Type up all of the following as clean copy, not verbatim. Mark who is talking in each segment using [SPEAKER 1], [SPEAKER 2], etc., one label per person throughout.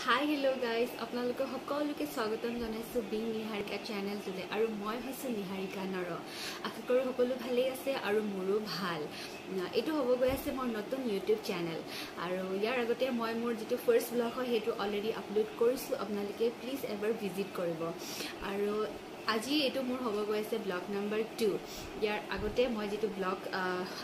[SPEAKER 1] Hi, hello guys. আপোনালোকক সকলোকে স্বাগতম জনাইছো বিং নিহাৰিকা চেনেল জুলে আৰু মই হৈছো নিহাৰিকা নৰ। আশা কৰো সকলো ভালেই আছে আৰু মোৰো ভাল। এটো হ'ব গৈ আছে মোৰ নতুন ইউটিউব চেনেল আৰু ইয়াৰ আগতে মই মোৰ যেটো ফাৰ্স্ট ব্লগ হয় হেতু অলৰেডি আপলোড কৰিছো। আপোনালোকে প্লিজ এবাৰ ভিজিট কৰিব আৰু আজি এটো মোৰ হ'ব গৈ আছে ব্লগ নম্বৰ 2। ইয়াৰ আগতে মই যেটো ব্লগ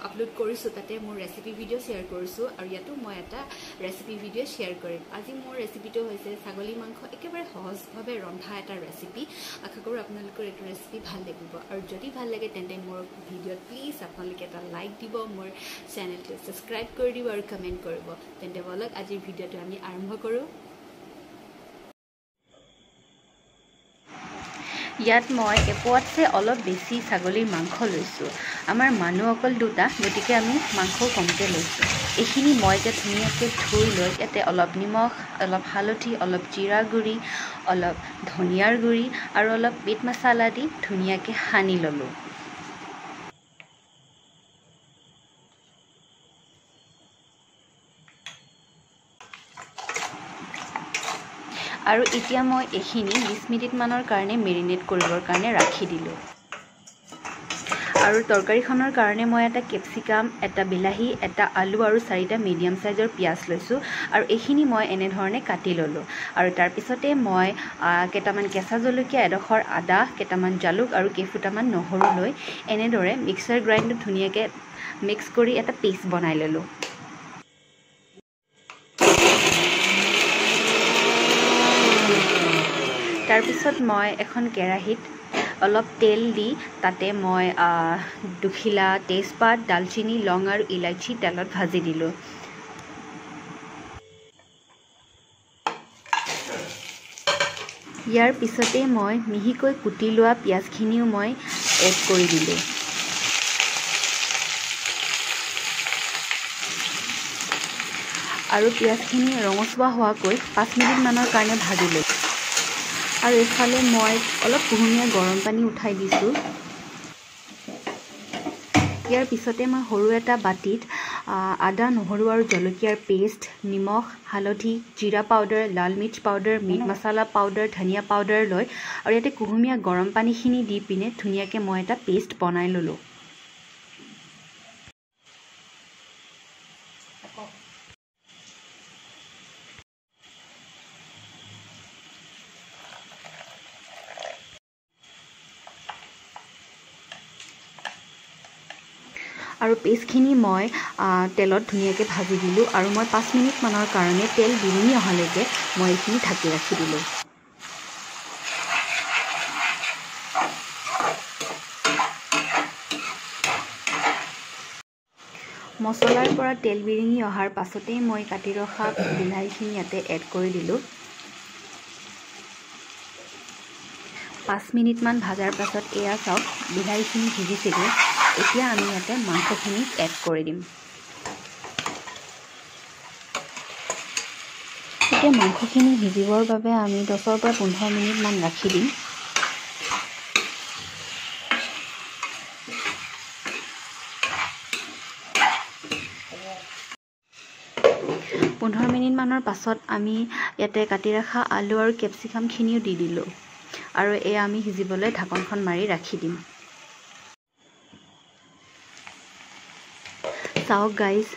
[SPEAKER 1] আপলোড কৰিছো তাতে মোৰ ৰেচিপি ভিডিও শেয়াৰ কৰিছো আৰু ইয়াতো মই এটা ৰেচিপি ভিডিও শেয়াৰ কৰিম। আজি মোৰ ৰেচিপিটো হৈছে ছাগলী মাংস একেবাৰে সহজভাৱে ৰন্ধা এটা ৰেচিপি। আশা কৰো আপোনালোকৰ এই ৰেচিপি ভাল লাগিব আৰু যদি ভাল লাগে তেন্তে মোৰ ভিডিওত প্লিজ আপোনালোকে এটা লাইক দিব, মোৰ চেনেলটো সাবস্ক্ৰাইব কৰি দিব আৰু কমেন্ট কৰিব। তেন্তে বলক আজিৰ ভিডিওটো আমি আৰম্ভ কৰো। ইয়াত মই এপোৱাতছে অলপ বেছি ছাগলীৰ মাংস লৈছো। আমাৰ মানুহ অকল দুটা, গতিকে আমি মাংস কমকে লৈছো। এইখিনি মই যে ধুনীয়াকৈ ধুই লৈ ইয়াতে অলপ নিমখ, অলপ হালধি, অলপ জিৰা গুড়ি, অলপ ধনিয়াৰ গুড়ি আৰু অলপ মিট মছলা দি ধুনীয়াকৈ সানি ললো। আৰু এতিয়া মই এইখিনি 20 মিনিট মানৰ কাৰণে মেৰিনেট কৰিবৰ কাৰণে ৰাখি দিলো। আৰু তৰকাৰীখনৰ কাৰণে মই এটা কেপচিকাম, এটা বিলাহী, এটা আলু আৰু 4টা মিডিয়াম সাইজৰ পিয়াজ লৈছো আৰু এইখিনি মই এনে ধৰণে কাটি ললো। আৰু তাৰ পিছতে মই কেটামান কেঁচা জলকীয়া, এডোখৰ আদা, কেটামান জালুক আৰু কেইফুটামান নহৰু লৈ এনেদৰে মিক্সাৰ গ্ৰাইণ্ডত ধুনীয়াকৈ মিক্স কৰি এটা পেষ্ট বনাই ললো। তাৰ পিছত মই এখন কেৰাহীত অলপ তেল দি তাতে মই দুখিলা তেজপাত, দালচিনি, লং আৰু ইলাইচি তেলত ভাজি দিলো। ইয়াৰ পিছতে মই মিহিকৈ কুটি লোৱা পিয়াজখিনিও মই এড কৰি দিলো। আৰু পিয়াজখিনি ৰঙচুৱা হোৱাকৈ 5 মিনিট মানৰ কাৰণে ভাজিলো। আৰু এফালে মই অলপ কুহুমীয়া গৰম পানী উঠাই দিছো। ইয়াৰ পিছতে মই সৰু এটা বাটিত আদা, নহৰু আৰু জলকীয়াৰ পেষ্ট, নিমখ, হালধি, জিৰা পাউডাৰ, লাল মিৰ্চ পাউডাৰ, মিট মছলা পাউডাৰ, ধনিয়া পাউডাৰ লৈ আৰু ইয়াতে কুহুমীয়া গৰম পানীখিনি দি পিনে ধুনীয়াকৈ মই এটা পেষ্ট বনাই ললো। আৰু পেষ্টখিনি মই তেলত ধুনীয়াকৈ ভাজি দিলোঁ আৰু মই 5 মিনিট মানৰ কাৰণে তেল বিৰিঙি অহালৈকে মই এইখিনি ঢাকি ৰাখি দিলোঁ। মছলাৰ পৰা তেল বিৰিঙি অহাৰ পাছতেই মই কাটি ৰখা বিলাহীখিনি ইয়াতে এড কৰি দিলোঁ। 5 মিনিটমান ভাজাৰ পাছত এয়া চাওক বিলাহীখিনি সিজিছেগৈ। এতিয়া আমি ইয়াতে মাংসখিনি এড কৰি দিম। এতিয়া মাংসখিনি সিজিবৰ বাবে আমি 10 পৰা 15 মিনিটমান ৰাখি দিম। 15 মিনিটমানৰ পাছত আমি ইয়াতে কাটি ৰখা আলু আৰু কেপচিকামখিনিও দি দিলোঁ আৰু এয়া আমি সিজিবলৈ ঢাকনখন মাৰি ৰাখি দিম। চাওক গাইজ,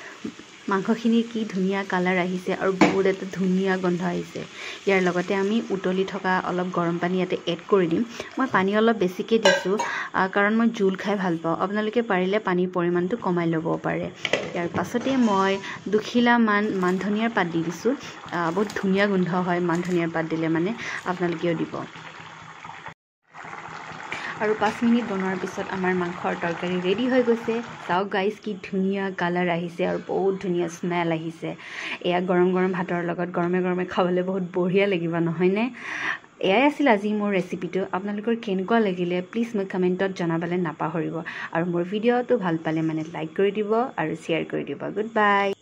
[SPEAKER 1] মাংসখিনি কি ধুনীয়া কালাৰ আহিছে আৰু বহুত এটা ধুনীয়া গন্ধ আহিছে। ইয়াৰ লগতে আমি উতলি থকা অলপ গৰম পানী ইয়াতে এড কৰি দিম। মই পানী অলপ বেছিকৈ দিছোঁ কাৰণ মই জোল খাই ভাল পাওঁ। আপোনালোকে পাৰিলে পানীৰ পৰিমাণটো কমাই ল'ব পাৰে। ইয়াৰ পাছতে মই দুখিলামান মান ধনিয়াৰ পাত দি দিছোঁ। বহুত ধুনীয়া গোন্ধ হয় মান ধনিয়াৰ পাত দিলে, মানে আপোনালোকেও দিব। আৰু 5 মিনিট বনোৱাৰ পিছত আমাৰ মাংসৰ তৰকাৰী ৰেডি হৈ গৈছে। চাওক গাইজ কি ধুনীয়া কালাৰ আহিছে আৰু বহুত ধুনীয়া স্মেল আহিছে। এয়া গৰম গৰম ভাতৰ লগত গৰমে গৰমে খাবলৈ বহুত বঢ়িয়া লাগিব, নহয়নে? এয়াই আছিল আজি মোৰ ৰেচিপিটো। আপোনালোকৰ কেনেকুৱা লাগিলে প্লিজ মোক কমেণ্টত জনাবলৈ নাপাহৰিব আৰু মোৰ ভিডিঅ'টো ভাল পালে মানে লাইক কৰি দিব আৰু শ্বেয়াৰ কৰি দিব। Good bye.